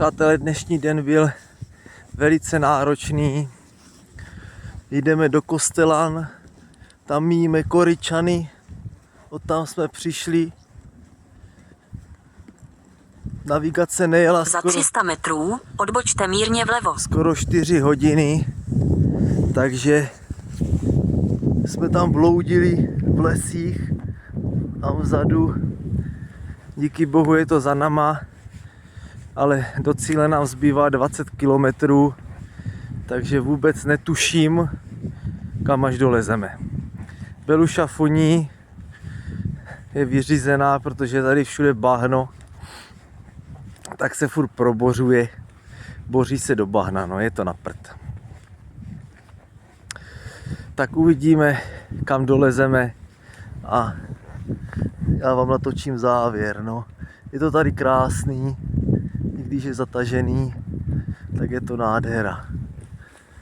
Přátelé, dnešní den byl velice náročný. Jdeme do Kostelan, tam míme Koryčany, odtam jsme přišli. Navigace nejela Za 300 metrů odbočte mírně vlevo. skoro 4 hodiny, takže jsme tam bloudili v lesích, tam vzadu. Díky bohu je to za nama, ale do cíle nám zbývá 20 kilometrů, takže vůbec netuším, kam až dolezeme. Beluša funí, je vyřízená, protože je tady všude bahno, tak se furt probořuje, boří se do bahna, no je to na prd. Tak uvidíme, kam dolezeme a já vám natočím závěr, no. Je to tady krásný, i když je zatažený, tak je to nádhera.